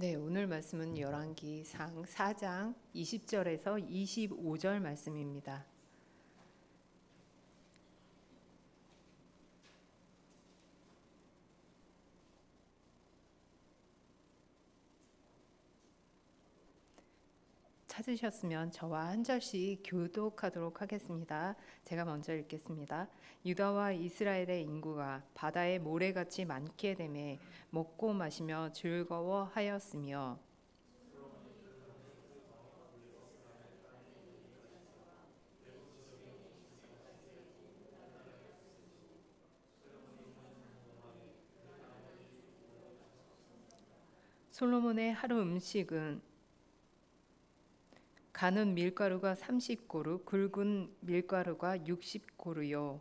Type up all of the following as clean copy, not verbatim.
네, 오늘 말씀은 열왕기상 4장 20절에서 25절 말씀입니다. 찾으셨으면 저와 한 절씩 교독하도록 하겠습니다. 제가 먼저 읽겠습니다. 유다와 이스라엘의 인구가 바다의 모래같이 많게 되매 먹고 마시며 즐거워하였으며 솔로몬의 하루 음식은 가는 밀가루가 30고루, 굵은 밀가루가 60고루요.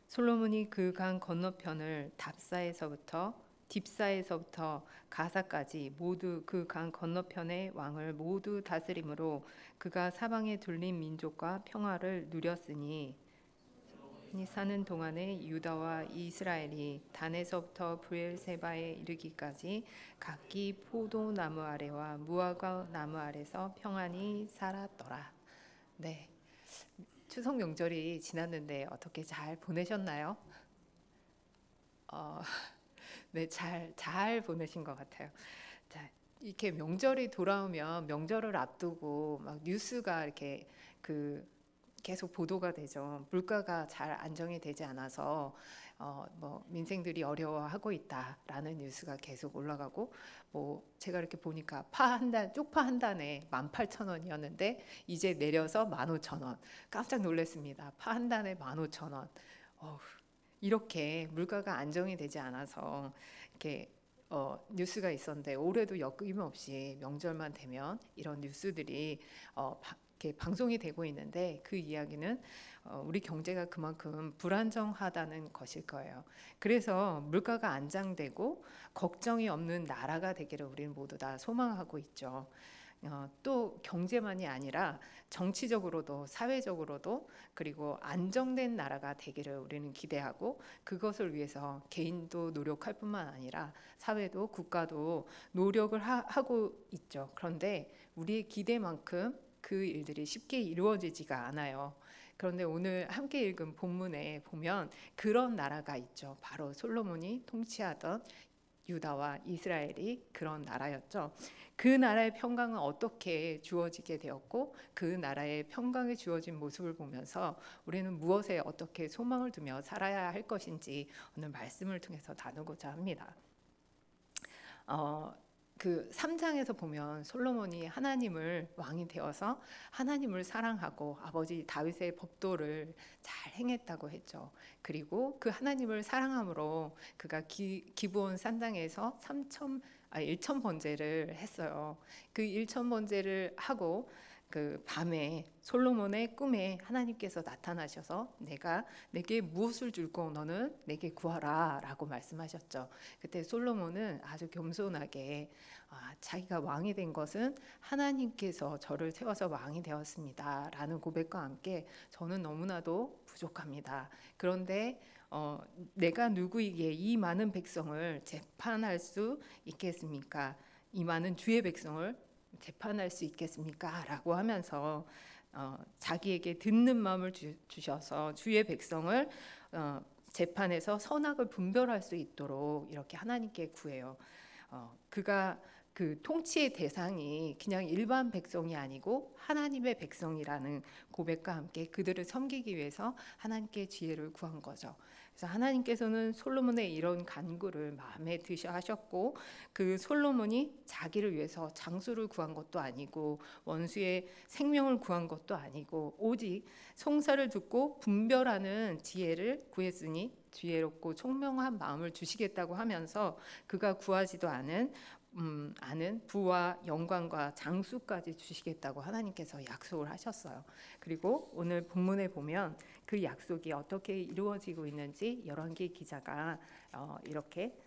솔로몬이 그 강 건너편을 딥사에서부터 가사까지 모두 그 강 건너편의 왕을 모두 다스림으로 그가 사방에 둘린 민족과 평화를 누렸으니 사는 동안에 유다와 이스라엘이 단에서부터 브엘세바에 이르기까지 각기 포도나무 아래와 무화과 나무 아래서 평안히 살았더라. 네, 추석 명절이 지났는데 어떻게 잘 보내셨나요? 어, 네, 잘 보내신 것 같아요. 자, 이렇게 명절이 돌아오면 명절을 앞두고 막 뉴스가 이렇게 그 계속 보도가 되죠. 물가가 잘 안정이 되지 않아서 뭐 민생들이 어려워하고 있다라는 뉴스가 계속 올라가고, 뭐 제가 이렇게 보니까 쪽파 한 단에 18,000원이었는데 이제 내려서 15,000원. 깜짝 놀랐습니다. 파 한 단에 15,000원. 이렇게 물가가 안정이 되지 않아서 이렇게 뉴스가 있었는데, 올해도 역임없이 명절만 되면 이런 뉴스들이 이렇게 방송이 되고 있는데, 그 이야기는 우리 경제가 그만큼 불안정하다는 것일 거예요. 그래서 물가가 안정되고 걱정이 없는 나라가 되기를 우리는 모두 다 소망하고 있죠. 또 경제만이 아니라 정치적으로도 사회적으로도 그리고 안정된 나라가 되기를 우리는 기대하고, 그것을 위해서 개인도 노력할 뿐만 아니라 사회도 국가도 노력을 하고 있죠. 그런데 우리의 기대만큼 그 일들이 쉽게 이루어지지가 않아요. 그런데 오늘 함께 읽은 본문에 보면 그런 나라가 있죠. 바로 솔로몬이 통치하던 유다와 이스라엘이 그런 나라였죠. 그 나라의 평강은 어떻게 주어지게 되었고, 그 나라의 평강에 주어진 모습을 보면서 우리는 무엇에 어떻게 소망을 두며 살아야 할 것인지 오늘 말씀을 통해서 나누고자 합니다. 그 3장에서 보면 솔로몬이 하나님을 왕이 되어서 하나님을 사랑하고 아버지 다윗의 법도를 잘 행했다고 했죠. 그리고 그 하나님을 사랑함으로 그가 기브온 산당에서 1천 번제를 했어요. 그 1천 번제를 하고 그 밤에 솔로몬의 꿈에 하나님께서 나타나셔서 내게 무엇을 줄고 너는 내게 구하라 라고 말씀하셨죠. 그때 솔로몬은 아주 겸손하게 자기가 왕이 된 것은 하나님께서 저를 세워서 왕이 되었습니다 라는 고백과 함께 저는 너무나도 부족합니다. 그런데 내가 누구에게 이 많은 백성을 재판할 수 있겠습니까? 이 많은 주의 백성을 재판할 수 있겠습니까? 라고 하면서 자기에게 듣는 마음을 주셔서 주의 백성을 재판에서 선악을 분별할 수 있도록 이렇게 하나님께 구해요. 그가 그 통치의 대상이 그냥 일반 백성이 아니고 하나님의 백성이라는 고백과 함께 그들을 섬기기 위해서 하나님께 지혜를 구한 거죠. 그래서 하나님께서는 솔로몬의 이런 간구를 마음에 드셔 하셨고, 그 솔로몬이 자기를 위해서 장수를 구한 것도 아니고 원수의 생명을 구한 것도 아니고 오직 송사를 듣고 분별하는 지혜를 구했으니 지혜롭고 총명한 마음을 주시겠다고 하면서 그가 구하지도 않은 부와 영광과 장수까지 주시겠다고 하나님께서 약속을 하셨어요. 그리고 오늘 본문에 보면 그 약속이 어떻게 이루어지고 있는지 열왕기 기자가 이렇게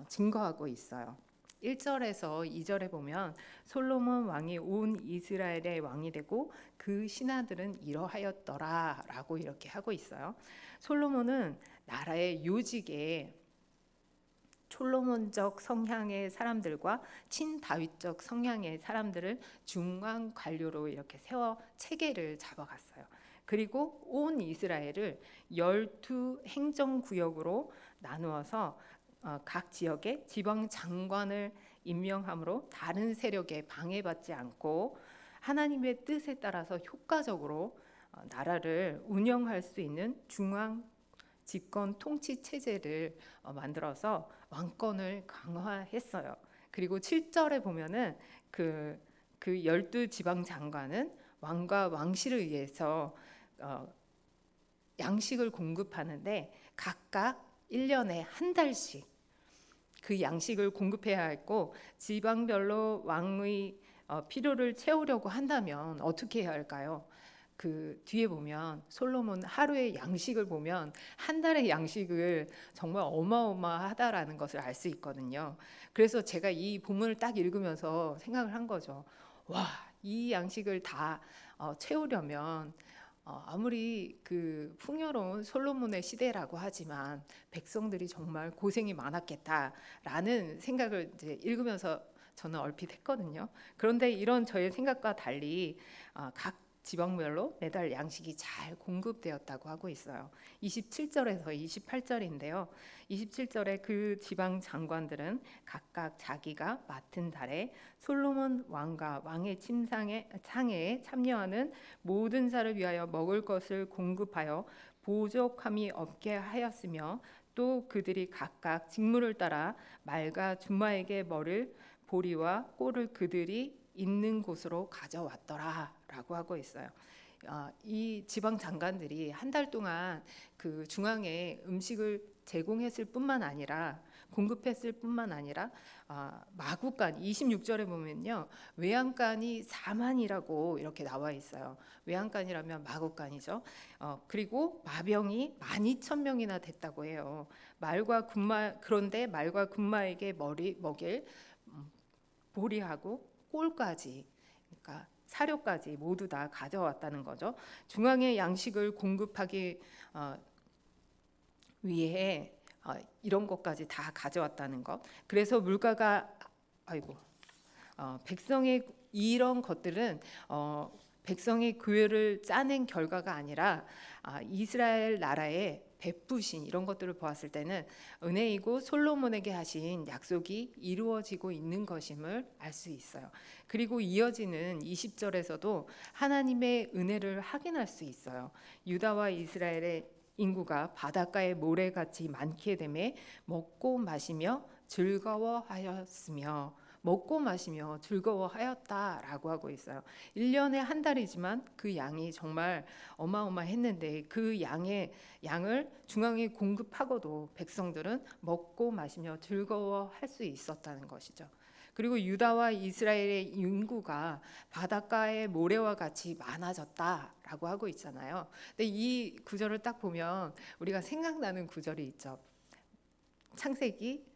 증거하고 있어요. 1절에서 2절에 보면 솔로몬 왕이 온 이스라엘의 왕이 되고 그 신하들은 이러하였더라라고 이렇게 하고 있어요. 솔로몬은 나라의 요직에 솔로몬적 성향의 사람들과 친다윗적 성향의 사람들을 중앙 관료로 이렇게 세워 체계를 잡아갔어요. 그리고 온 이스라엘을 12 행정구역으로 나누어서 각 지역에 지방 장관을 임명함으로 다른 세력에 방해받지 않고 하나님의 뜻에 따라서 효과적으로 나라를 운영할 수 있는 중앙 집권 통치 체제를 만들어서 왕권을 강화했어요. 그리고 7절에 보면은 그 12 지방 장관은 왕과 왕실을 위해서 양식을 공급하는데 각각 1년에 한 달씩 그 양식을 공급해야 했고, 지방별로 왕의 필요를 채우려고 한다면 어떻게 해야 할까요? 그 뒤에 보면 솔로몬 하루의 양식을 보면 한 달의 양식을 정말 어마어마하다라는 것을 알 수 있거든요. 그래서 제가 이 본문을 딱 읽으면서 생각을 한 거죠. 와, 이 양식을 다 채우려면 아무리 그 풍요로운 솔로몬의 시대라고 하지만 백성들이 정말 고생이 많았겠다라는 생각을 이제 읽으면서 저는 얼핏 했거든요. 그런데 이런 저의 생각과 달리 각 지방별로 매달 양식이 잘 공급되었다고 하고 있어요. 27절에서 28절인데요. 27절에 그 지방 장관들은 각각 자기가 맡은 달에 솔로몬 왕과 왕의 상에 참여하는 모든 자를 위하여 먹을 것을 공급하여 부족함이 없게 하였으며, 또 그들이 각각 직무를 따라 말과 준마에게 먹을 보리와 꼴을 그들이 있는 곳으로 가져왔더라라고 하고 있어요. 이 지방 장관들이 한 달 동안 그 중앙에 음식을 제공했을 뿐만 아니라 공급했을 뿐만 아니라 마구간 26절에 보면요, 외양간이 4만이라고 이렇게 나와 있어요. 외양간이라면 마구간이죠. 그리고 마병이 12,000명이나 됐다고 해요. 말과 군마, 그런데 말과 군마에게 먹일 보리하고 꼴까지, 그러니까 사료까지 모두 다 가져왔다는 거죠. 중앙의 양식을 공급하기 위해 이런 것까지 다 가져왔다는 것. 그래서 물가가 백성의 이런 것들은 백성의 교회를 짜낸 결과가 아니라 이스라엘 나라의 베푸신 이런 것들을 보았을 때는 은혜이고 솔로몬에게 하신 약속이 이루어지고 있는 것임을 알 수 있어요. 그리고 이어지는 20절에서도 하나님의 은혜를 확인할 수 있어요. 유다와 이스라엘의 인구가 바닷가의 모래같이 많게 되매 먹고 마시며 즐거워하였으며, 먹고 마시며 즐거워하였다라고 하고 있어요. 1년에 한 달이지만 그 양이 정말 어마어마했는데 그 양을 중앙에 공급하고도 백성들은 먹고 마시며 즐거워할 수 있었다는 것이죠. 그리고 유다와 이스라엘의 인구가 바닷가의 모래와 같이 많아졌다라고 하고 있잖아요. 근데 이 구절을 딱 보면 우리가 생각나는 구절이 있죠. 창세기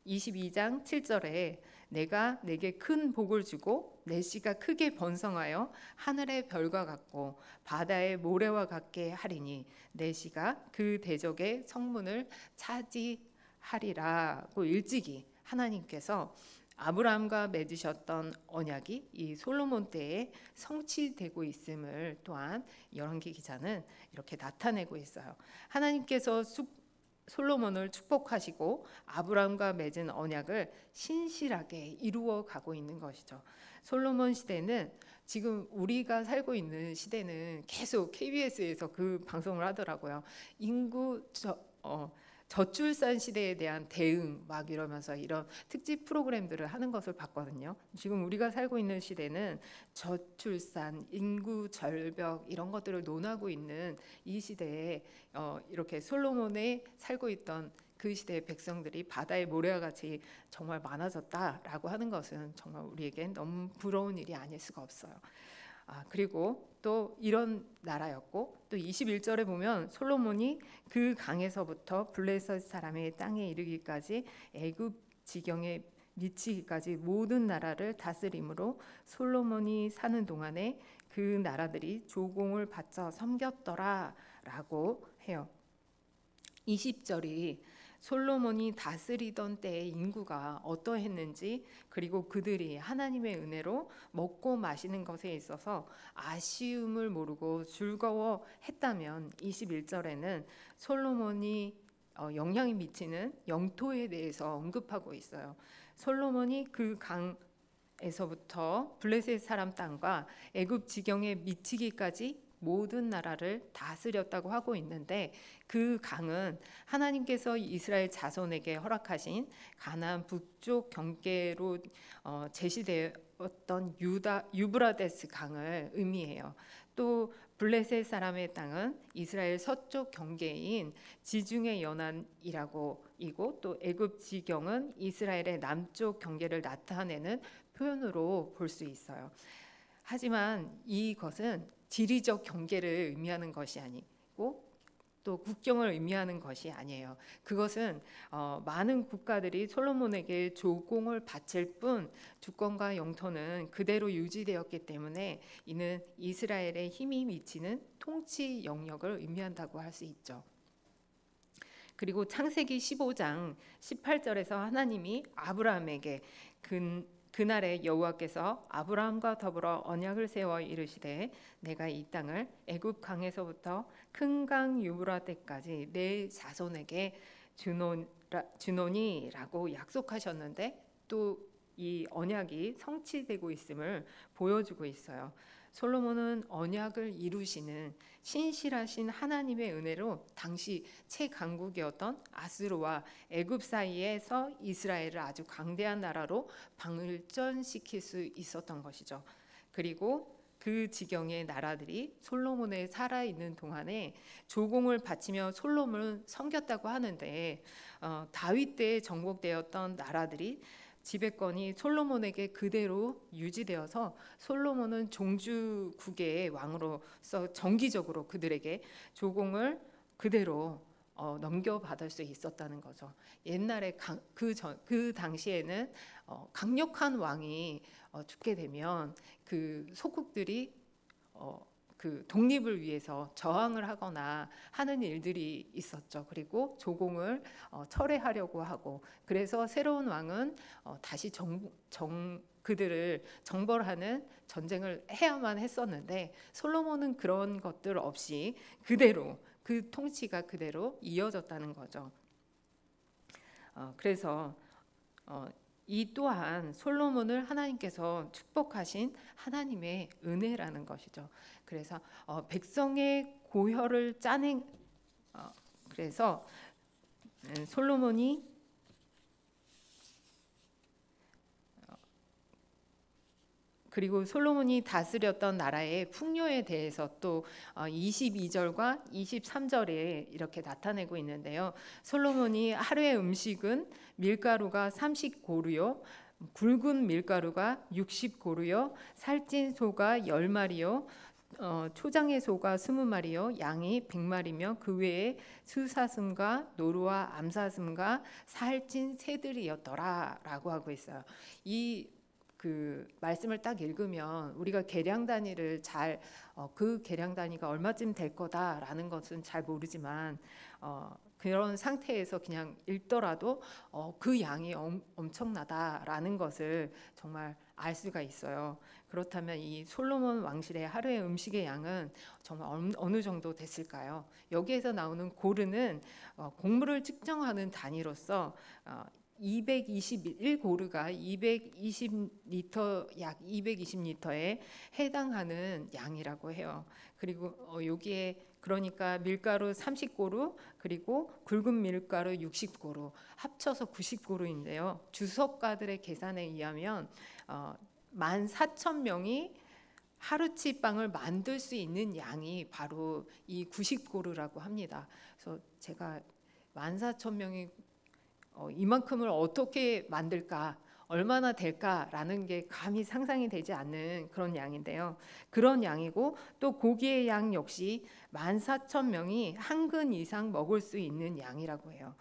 22장 7절에 내가 내게 큰 복을 주고 내 씨가 크게 번성하여 하늘의 별과 같고 바다의 모래와 같게 하리니 내 씨가 그 대적의 성문을 차지하리라고 일찍이 하나님께서 아브라함과 맺으셨던 언약이 이 솔로몬 때에 성취되고 있음을 또한 열왕기 기자는 이렇게 나타내고 있어요. 하나님께서 솔로몬을 축복하시고 아브라함과 맺은 언약을 신실하게 이루어 가고 있는 것이죠. 솔로몬 시대는, 지금 우리가 살고 있는 시대는 계속 KBS에서 그 방송을 하더라고요. 인구 저출산 시대에 대한 대응 막 이러면서 이런 특집 프로그램들을 하는 것을 봤거든요. 지금 우리가 살고 있는 시대는 저출산, 인구 절벽 이런 것들을 논하고 있는 이 시대에 이렇게 솔로몬에 살고 있던 그 시대의 백성들이 바다의 모래와 같이 정말 많아졌다라고 하는 것은 정말 우리에겐 너무 부러운 일이 아닐 수가 없어요. 그리고 또 이런 나라였고, 또 21절에 보면 솔로몬이 그 강에서부터 블레셋 사람의 땅에 이르기까지 애굽 지경에 미치기까지 모든 나라를 다스림으로 솔로몬이 사는 동안에 그 나라들이 조공을 바쳐 섬겼더라라고 해요. 20절이 솔로몬이 다스리던 때의 인구가 어떠했는지, 그리고 그들이 하나님의 은혜로 먹고 마시는 것에 있어서 아쉬움을 모르고 즐거워했다면, 21절에는 솔로몬이 영향이 미치는 영토에 대해서 언급하고 있어요. 솔로몬이 그 강에서부터 블레셋 사람 땅과 애굽 지경에 미치기까지 모든 나라를 다스렸다고 하고 있는데, 그 강은 하나님께서 이스라엘 자손에게 허락하신 가나안 북쪽 경계로 제시되었던 유브라데스 강을 의미해요. 또 블레셋 사람의 땅은 이스라엘 서쪽 경계인 지중해 연안이라고 이고, 또 애굽 지경은 이스라엘의 남쪽 경계를 나타내는 표현으로 볼 수 있어요. 하지만 이것은 지리적 경계를 의미하는 것이 아니고 또 국경을 의미하는 것이 아니에요. 그것은 많은 국가들이 솔로몬에게 조공을 바칠 뿐 주권과 영토는 그대로 유지되었기 때문에 이는 이스라엘의 힘이 미치는 통치 영역을 의미한다고 할 수 있죠. 그리고 창세기 15장 18절에서 하나님이 아브라함에게 그날에 여호와께서 아브라함과 더불어 언약을 세워 이르시되 내가 이 땅을 애굽 강에서부터 큰 강 유브라데까지 내 자손에게 주노니라고 약속하셨는데, 또 이 언약이 성취되고 있음을 보여주고 있어요. 솔로몬은 언약을 이루시는 신실하신 하나님의 은혜로 당시 최강국이었던 아수르와 애굽 사이에서 이스라엘을 아주 강대한 나라로 방을전시킬 수 있었던 것이죠. 그리고 그 지경의 나라들이 솔로몬에 살아있는 동안에 조공을 바치며 솔로몬을 섬겼다고 하는데, 다윗 때에 정복되었던 나라들이 지배권이 솔로몬에게 그대로 유지되어서 솔로몬은 종주국의 왕으로서 정기적으로 그들에게 조공을 그대로 넘겨받을 수 있었다는 거죠. 옛날에 그 당시에는 강력한 왕이 죽게 되면 그 소국들이 그 독립을 위해서 저항을 하거나 하는 일들이 있었죠. 그리고 조공을 철회하려고 하고, 그래서 새로운 왕은 다시 그들을 정벌하는 전쟁을 해야만 했었는데, 솔로몬은 그런 것들 없이 그대로 그 통치가 그대로 이어졌다는 거죠. 그래서 이 또한 솔로몬을 하나님께서 축복하신 하나님의 은혜라는 것이죠. 그래서 백성의 고혈을 짜낸 그래서 솔로몬이 그리고 솔로몬이 다스렸던 나라의 풍요에 대해서 또 22절과 23절에 이렇게 나타내고 있는데요. 솔로몬이 하루의 음식은 밀가루가 30고루요, 굵은 밀가루가 60고루요, 살찐 소가 10마리요, 초장의 소가 20마리요, 양이 100마리며 그 외에 수사슴과 노루와 암사슴과 살찐 새들이었더라라고 하고 있어요. 그 말씀을 딱 읽으면 우리가 계량 단위를 그 계량 단위가 얼마쯤 될 거다라는 것은 잘 모르지만 그런 상태에서 그냥 읽더라도 그 양이 엄청나다라는 것을 정말 알 수가 있어요. 그렇다면 이 솔로몬 왕실의 하루의 음식의 양은 정말 어느 정도 됐을까요? 여기에서 나오는 고르는 곡물을 측정하는 단위로서 221고르가 220리터, 약 220리터에 해당하는 양이라고 해요. 그리고 여기에 그러니까 밀가루 30고루 그리고 굵은 밀가루 60고루 합쳐서 90고루인데요. 주석가들의 계산에 의하면 14,000명이 하루치 빵을 만들 수 있는 양이 바로 이 90고루라고 합니다. 그래서 제가 14,000명이 이만큼을 어떻게 만들까, 얼마나 될까라는 게 감히 상상이 되지 않는 그런 양인데요. 그런 양이고, 또 고기의 양 역시 14,000명이 한 근 이상 먹을 수 있는 양이라고 해요.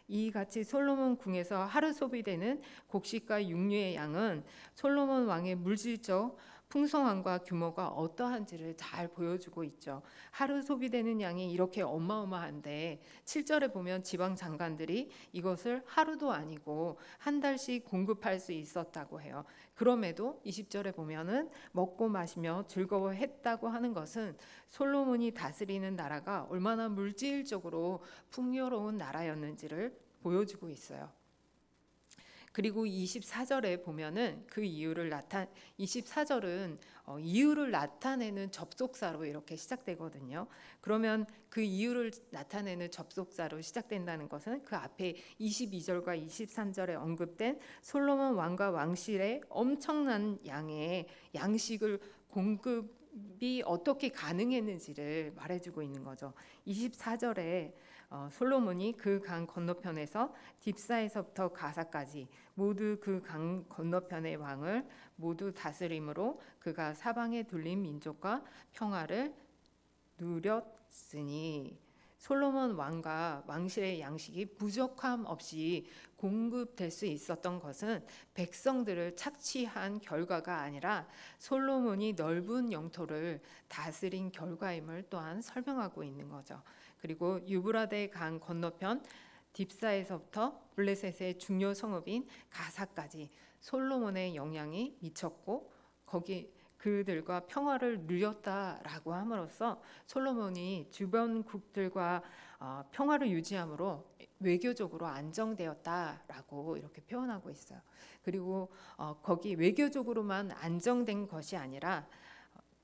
이같이 솔로몬 궁에서 하루 소비되는 곡식과 육류의 양은 솔로몬 왕의 물질적 풍성함과 규모가 어떠한지를 잘 보여주고 있죠. 하루 소비되는 양이 이렇게 어마어마한데 7절에 보면 지방 장관들이 이것을 하루도 아니고 한 달씩 공급할 수 있었다고 해요. 그럼에도 20절에 보면은 먹고 마시며 즐거워했다고 하는 것은 솔로몬이 다스리는 나라가 얼마나 물질적으로 풍요로운 나라였는지를 보여주고 있어요. 그리고 24절에 보면은 그 이유를 24절은 이유를 나타내는 접속사로 이렇게 시작되거든요. 그러면 그 이유를 나타내는 접속사로 시작된다는 것은 그 앞에 22절과 23절에 언급된 솔로몬 왕과 왕실의 엄청난 양의 양식을 공급이 어떻게 가능했는지를 말해주고 있는 거죠. 24절에 솔로몬이 그 강 건너편에서 딥사에서부터 가사까지 모두 그 강 건너편의 왕을 모두 다스림으로 그가 사방에 둘린 민족과 평화를 누렸으니, 솔로몬 왕과 왕실의 양식이 부족함 없이 공급될 수 있었던 것은 백성들을 착취한 결과가 아니라 솔로몬이 넓은 영토를 다스린 결과임을 또한 설명하고 있는 거죠. 그리고 유브라데 강 건너편 딥사에서부터 블레셋의 중요 성읍인 가사까지 솔로몬의 영향이 미쳤고 거기 그들과 평화를 누렸다라고 함으로써 솔로몬이 주변국들과 평화를 유지함으로 외교적으로 안정되었다라고 이렇게 표현하고 있어요. 그리고 거기 외교적으로만 안정된 것이 아니라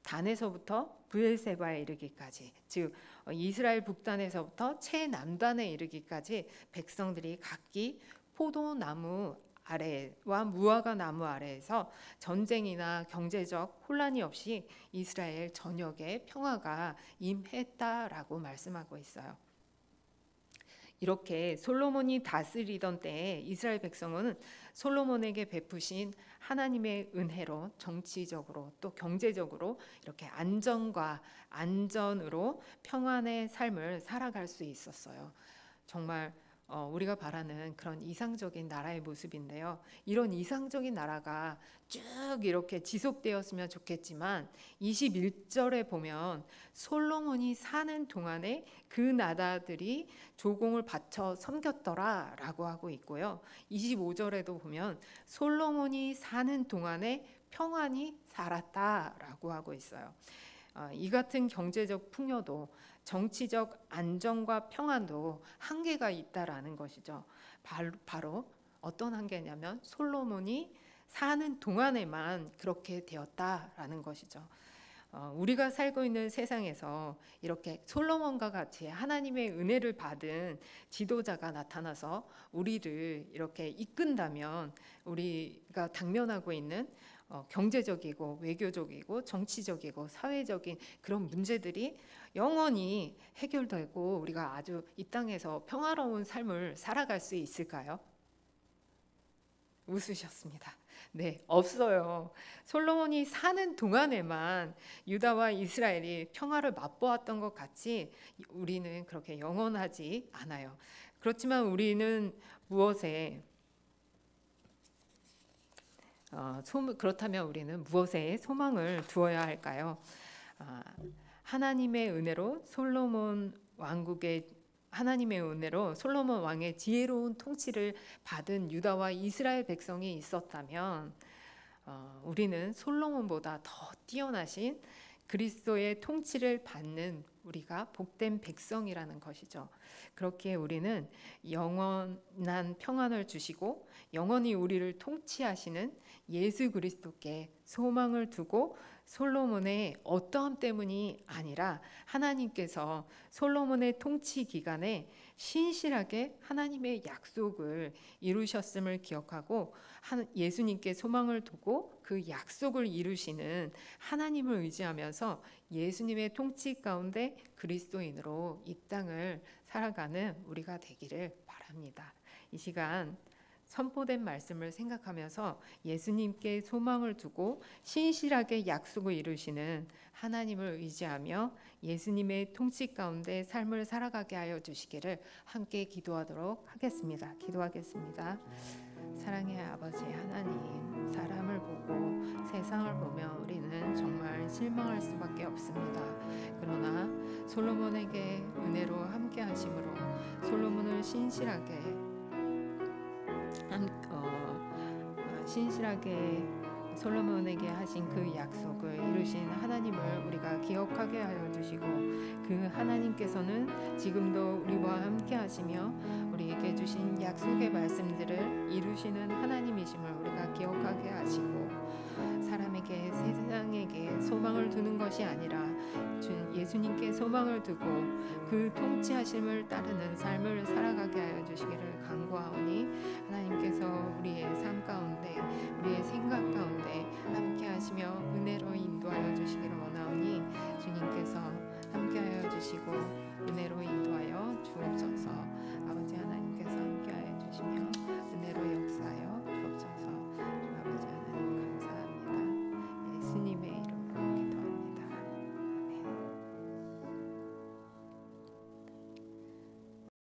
단에서부터 브엘세바에 이르기까지, 즉 이스라엘 북단에서부터 최남단에 이르기까지 백성들이 각기 포도나무 아래와 무화과 나무 아래에서 전쟁이나 경제적 혼란이 없이 이스라엘 전역에 평화가 임했다라고 말씀하고 있어요. 이렇게 솔로몬이 다스리던 때에 이스라엘 백성은 솔로몬에게 베푸신 하나님의 은혜로 정치적으로 또 경제적으로 이렇게 안정과 안전으로 평안의 삶을 살아갈 수 있었어요. 정말 우리가 바라는 그런 이상적인 나라의 모습인데요. 이런 이상적인 나라가 쭉 이렇게 지속되었으면 좋겠지만 21절에 보면 솔로몬이 사는 동안에 그 나라들이 조공을 바쳐 섬겼더라 라고 하고 있고요. 25절에도 보면 솔로몬이 사는 동안에 평안히 살았다라고 하고 있어요. 이 같은 경제적 풍요도 정치적 안정과 평안도 한계가 있다라는 것이죠. 바로 어떤 한계냐면 솔로몬이 사는 동안에만 그렇게 되었다라는 것이죠. 우리가 살고 있는 세상에서 이렇게 솔로몬과 같이 하나님의 은혜를 받은 지도자가 나타나서 우리를 이렇게 이끈다면 우리가 당면하고 있는 경제적이고 외교적이고 정치적이고 사회적인 그런 문제들이 영원히 해결되고 우리가 아주 이 땅에서 평화로운 삶을 살아갈 수 있을까요? 웃으셨습니다. 네, 없어요. 솔로몬이 사는 동안에만 유다와 이스라엘이 평화를 맛보았던 것 같이 우리는 그렇게 영원하지 않아요. 그렇지만 우리는 그렇다면 우리는 무엇에 소망을 두어야 할까요? 하나님의 은혜로 솔로몬 왕의 지혜로운 통치를 받은 유다와 이스라엘 백성이 있었다면 우리는 솔로몬보다 더 뛰어나신 그리스도의 통치를 받는 우리가 복된 백성이라는 것이죠. 그렇게 우리는 영원한 평안을 주시고 영원히 우리를 통치하시는 예수 그리스도께 소망을 두고 솔로몬의 어떠함 때문이 아니라 하나님께서 솔로몬의 통치 기간에 신실하게 하나님의 약속을 이루셨음을 기억하고 예수님께 소망을 두고 그 약속을 이루시는 하나님을 의지하면서 예수님의 통치 가운데 그리스도인으로 이 땅을 살아가는 우리가 되기를 바랍니다. 이 시간 선포된 말씀을 생각하면서 예수님께 소망을 두고 신실하게 약속을 이루시는 하나님을 의지하며 예수님의 통치 가운데 삶을 살아가게 하여 주시기를 함께 기도하도록 하겠습니다. 기도하겠습니다. 사랑의 아버지 하나님, 사람을 보고 세상을 보며 우리는 정말 실망할 수밖에 없습니다. 그러나 솔로몬에게 은혜로 함께 하심으로 솔로몬을 신실하게 솔로몬에게 하신 그 약속을 이루신 하나님을 우리가 기억하게 하여 주시고, 그 하나님께서는 지금도 우리와 함께 하시며 우리에게 주신 약속의 말씀들을 이루시는 하나님이심을 우리가 기억하게 하시고, 사람에게 세상에게 소망을 두는 것이 아니라 예수님께 소망을 두고 그 통치하심을 따르는 삶을 살아가게 하여 주시기를 간구하오니, 하나님께서 우리의 삶 가운데 우리의 생각 가운데 함께 하시며 은혜로 인도하여 주시기를 원하오니